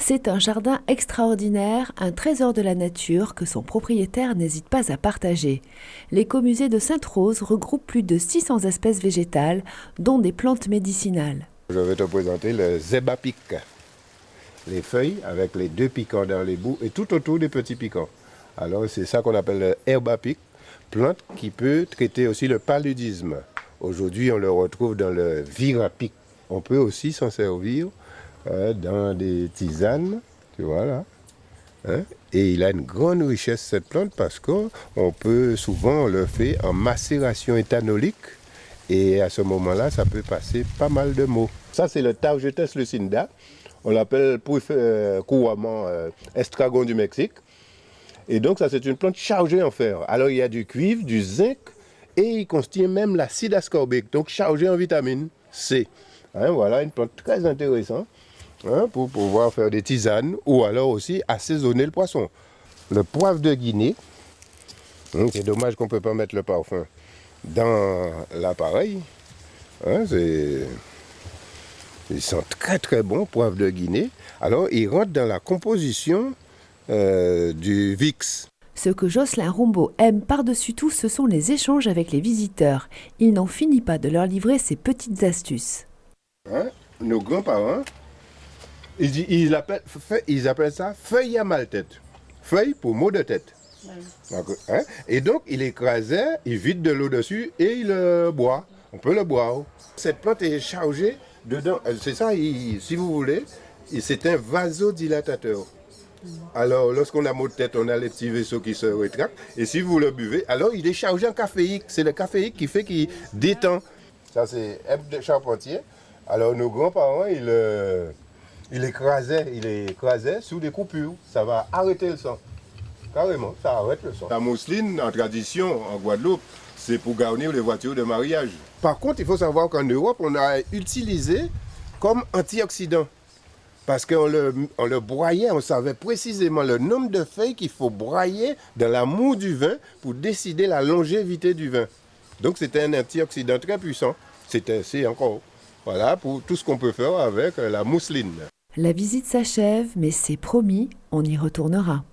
C'est un jardin extraordinaire, un trésor de la nature que son propriétaire n'hésite pas à partager. L'écomusée de Sainte-Rose regroupe plus de 600 espèces végétales, dont des plantes médicinales. Je vais te présenter le zébapic. Les feuilles avec les deux piquants dans les bouts et tout autour des petits piquants. Alors c'est ça qu'on appelle le herbapic, plante qui peut traiter aussi le paludisme. Aujourd'hui on le retrouve dans le virapic. On peut aussi s'en servir dans des tisanes, tu vois là. Et il a une grande richesse cette plante parce qu'on peut souvent le faire en macération éthanolique et à ce moment-là ça peut passer pas mal de maux. Ça c'est le Targetes lucinda. On l'appelle couramment estragon du Mexique. Et donc ça c'est une plante chargée en fer. Alors il y a du cuivre, du zinc et il contient même l'acide ascorbique, donc chargé en vitamine C. Voilà une plante très intéressante pour pouvoir faire des tisanes ou alors aussi assaisonner le poisson. Le poivre de Guinée, c'est dommage qu'on ne peut pas mettre le parfum dans l'appareil. Ils sont très très bons, poivre de Guinée. Alors, ils rentrent dans la composition du VIX. Ce que Jocelyn Rombaud aime par-dessus tout, ce sont les échanges avec les visiteurs. Il n'en finit pas de leur livrer ses petites astuces. Nos grands-parents, ils appellent ça feuille à mal-tête. Feuille pour maux de tête. Et donc, il écrasait, il vide de l'eau dessus et il le boit. On peut le boire. Cette plante est chargée dedans. C'est ça, si vous voulez, c'est un vasodilatateur. Alors, lorsqu'on a maux de tête, on a les petits vaisseaux qui se rétractent. Et si vous le buvez, alors il est chargé en caféique. C'est le caféique qui fait qu'il détend. Ça, c'est herbe de charpentier. Alors, nos grands-parents, ils écrasaient sous des coupures. Ça va arrêter le sang. Carrément, ça arrête le sang. La mousseline, en tradition, en Guadeloupe, c'est pour garnir les voitures de mariage. Par contre, il faut savoir qu'en Europe, on a utilisé comme antioxydant. Parce qu'on le broyait, on savait précisément le nombre de feuilles qu'il faut broyer dans la moue du vin pour décider la longévité du vin. Donc c'était un antioxydant très puissant. C'est encore, voilà, pour tout ce qu'on peut faire avec la mousseline. La visite s'achève, mais c'est promis, on y retournera.